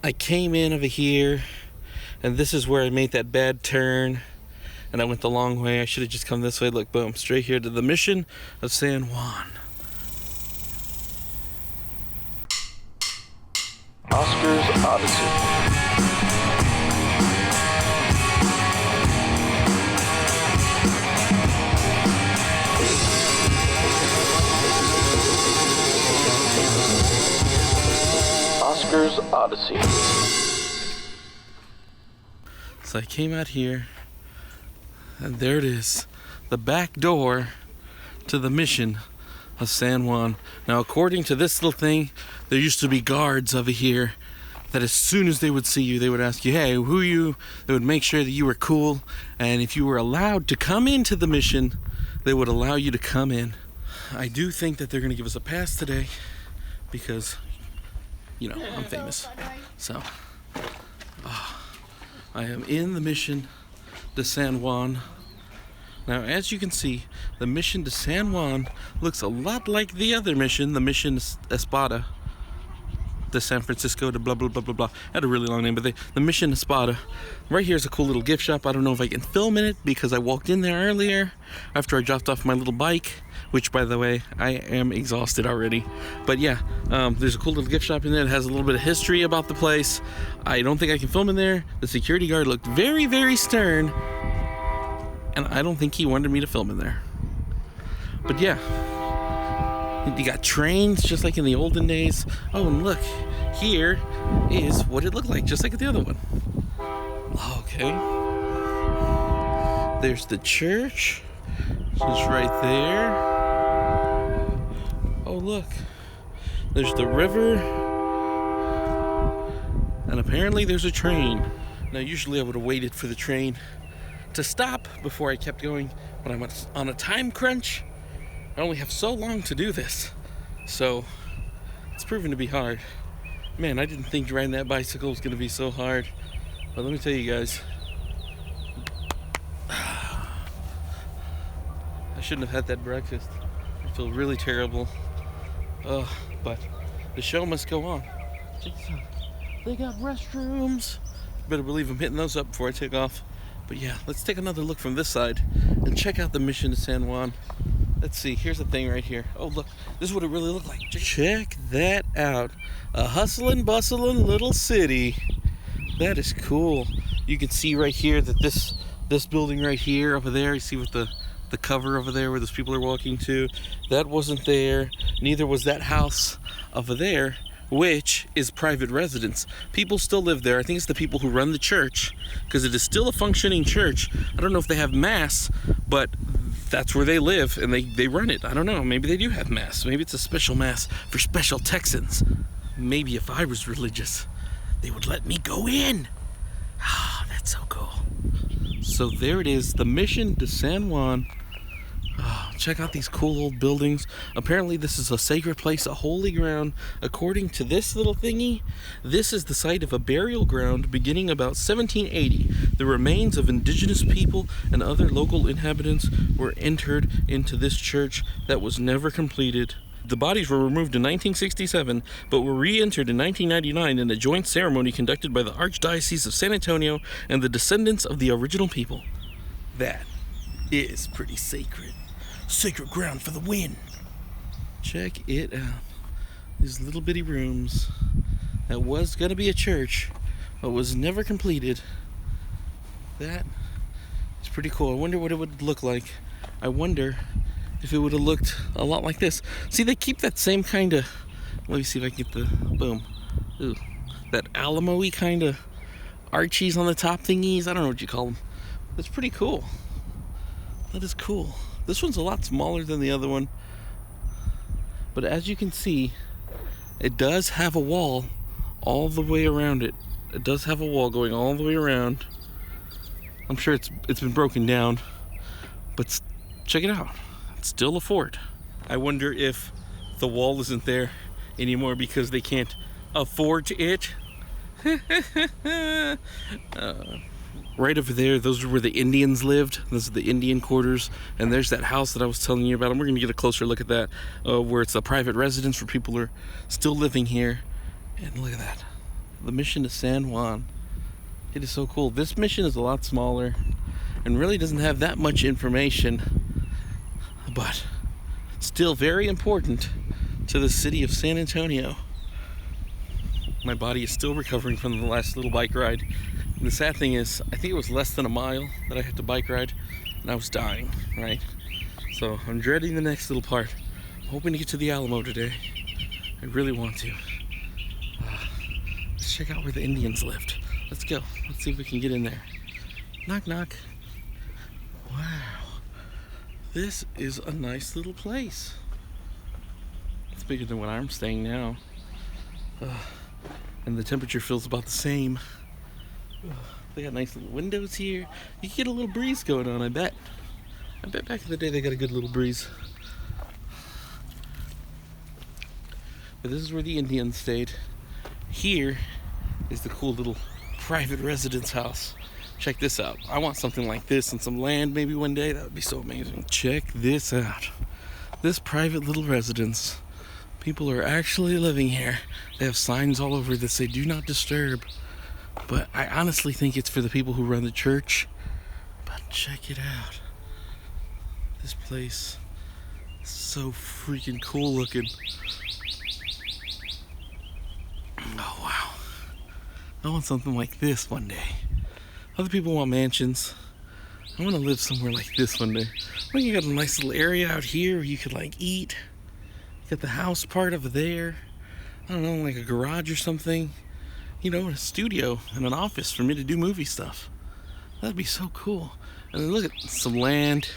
I came in over here, and this is where I made that bad turn, and I went the long way. I should have just come this way. Look, boom, straight here to the Mission of San Juan. Oscar's Odyssey. Oscar's Odyssey. So I came out here, and there it is, the back door to the Mission of San Juan. Now, according to this little thing, there used to be guards over here that as soon as they would see you, they would ask you, hey, who are you? They would make sure that you were cool, and if you were allowed to come into the Mission, they would allow you to come in. I do think that they're going to give us a pass today because, you know, I'm famous. So, I am in the Mission de San Juan. Now, as you can see, the Mission de San Juan looks a lot like the other mission, the Mission Espada de San Francisco de blah, blah, blah, blah, blah. Had a really long name, but the Mission Espada. Right here is a cool little gift shop. I don't know if I can film in it because I walked in there earlier after I dropped off my little bike, which, by the way, I am exhausted already. But yeah, there's a cool little gift shop in there that has a little bit of history about the place. I don't think I can film in there. The security guard looked very, very stern, and I don't think he wanted me to film in there. But yeah, you got trains just like in the olden days. Oh, and look, here is what it looked like, just like at the other one. Okay. There's the church. It's right there. Oh, look. There's the river. And apparently there's a train. Now, usually I would have waited for the train to stop before I kept going, but I'm on a time crunch. I only have so long to do this, so it's proven to be hard. Man, I didn't think riding that bicycle was going to be so hard, but let me tell you guys, I shouldn't have had that breakfast. I feel really terrible, but the show must go on. Check this out. They got restrooms. Better believe I'm hitting those up before I take off. But yeah, let's take another look from this side and check out the Mission de San Juan. Let's see, here's the thing right here. Oh, look, this is what it really looked like. Check that out. A hustling, bustling little city. That is cool. You can see right here that this building right here over there, you see with the cover over there where those people are walking to, that wasn't there. Neither was that house over there, which is private residence. People still live there. I think it's the people who run the church, because it is still a functioning church. I don't know if they have mass, but that's where they live, and they run it. I don't know. Maybe they do have mass. Maybe it's a special mass for special Texans. Maybe if I was religious, they would let me go in. Ah, that's so cool. So there it is, the Mission de San Juan. Oh, check out these cool old buildings. Apparently this is a sacred place, a holy ground. According to this little thingy, this is the site of a burial ground beginning about 1780. The remains of indigenous people and other local inhabitants were entered into this church that was never completed. The bodies were removed in 1967, but were re-entered in 1999 in a joint ceremony conducted by the Archdiocese of San Antonio and the descendants of the original people. That is pretty sacred. Sacred ground for the win. Check it out. These little bitty rooms. That was going to be a church, but was never completed. That is pretty cool. I wonder what it would look like. I wonder if it would have looked a lot like this. See, they keep that same kind of, let me see if I can get the, boom. Ooh, that Alamo-y kind of Archies on the top thingies. I don't know what you call them. That's pretty cool. That is cool. This one's a lot smaller than the other one. But as you can see, it does have a wall all the way around it. It does have a wall going all the way around. I'm sure it's been broken down. But check it out. It's still a fort. I wonder if the wall isn't there anymore because they can't afford it. Right over there, those are where the Indians lived. Those are the Indian quarters. And there's that house that I was telling you about. And we're going to get a closer look at that, where it's a private residence for people who are still living here. And look at that. the mission to San Juan. It is so cool. This mission is a lot smaller and really doesn't have that much information, but still very important to the city of San Antonio. My body is still recovering from the last little bike ride. And the sad thing is, I think it was less than a mile that I had to bike ride, and I was dying, right? So I'm dreading the next little part. I'm hoping to get to the Alamo today. I really want to. Let's check out where the Indians lived. Let's go. Let's see if we can get in there. Knock, knock. Wow. This is a nice little place. It's bigger than what I'm staying now. And the temperature feels about the same. They got nice little windows here. You can get a little breeze going on, I bet. I bet back in the day they got a good little breeze. But this is where the Indians stayed. Here is the cool little private residence house. Check this out. I want something like this and some land maybe one day. That would be so amazing. Check this out. This private little residence. People are actually living here. They have signs all over that say do not disturb. But I honestly think it's for the people who run the church. But check it out. This place is so freaking cool looking. Oh wow. I want something like this one day. Other people want mansions. I want to live somewhere like this one day. Well, you got a nice little area out here where you could like eat. You got the house part over there. I don't know, like a garage or something. You know, a studio and an office for me to do movie stuff. That'd be so cool. And then look at some land,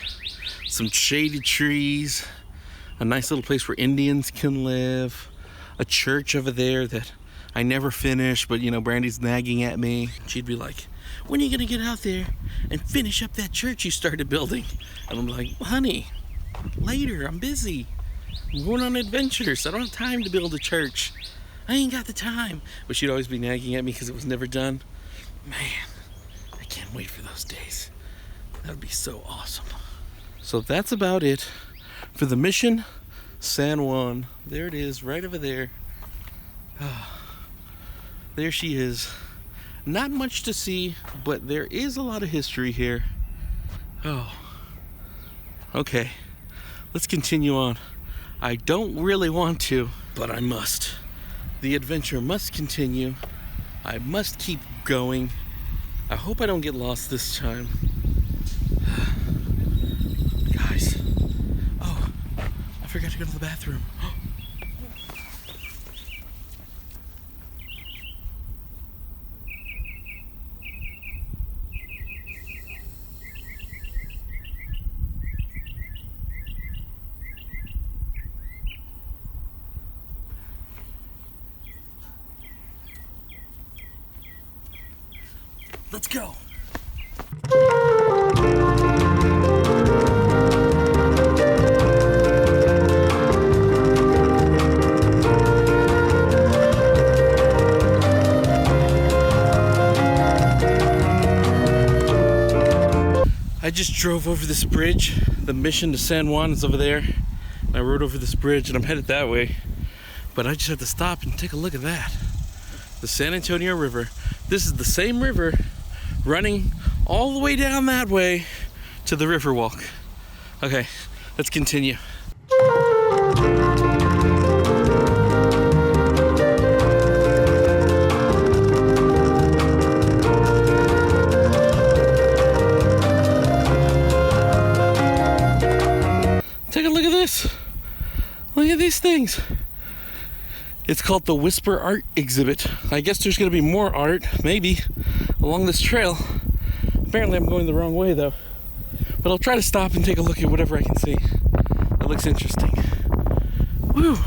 some shaded trees, a nice little place where Indians can live, a church over there that I never finished, but you know, Brandy's nagging at me. She'd be like, when are you gonna get out there and finish up that church you started building? And I'm like, honey, later, I'm busy. I'm going on adventures. I don't have time to build a church. I ain't got the time. But she'd always be nagging at me because it was never done. Man, I can't wait for those days. That would be so awesome. So that's about it for the mission San Juan. There it is, right over there. There she is. Not much to see, but there is a lot of history here. Oh. Okay, let's continue on. I don't really want to, but I must. The adventure must continue. I must keep going. I hope I don't get lost this time. Guys. Oh, I forgot to go to the bathroom. Let's go. I just drove over this bridge. The mission to San Juan is over there. I rode over this bridge and I'm headed that way. But I just had to stop and take a look at that. The San Antonio River. This is the same river running all the way down that way to the Riverwalk. Okay, let's continue. Take a look at this. Look at these things. It's called the Whisper Art Exhibit. I guess there's gonna be more art, maybe, along this trail. Apparently I'm going the wrong way though. But I'll try to stop and take a look at whatever I can see. That looks interesting. Woo!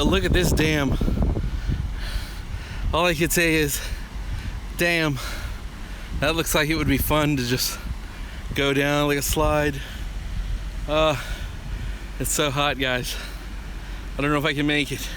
look at this dam. All I could say is, damn, that looks like it would be fun to just go down like a slide. It's so hot, guys. I don't know if I can make it.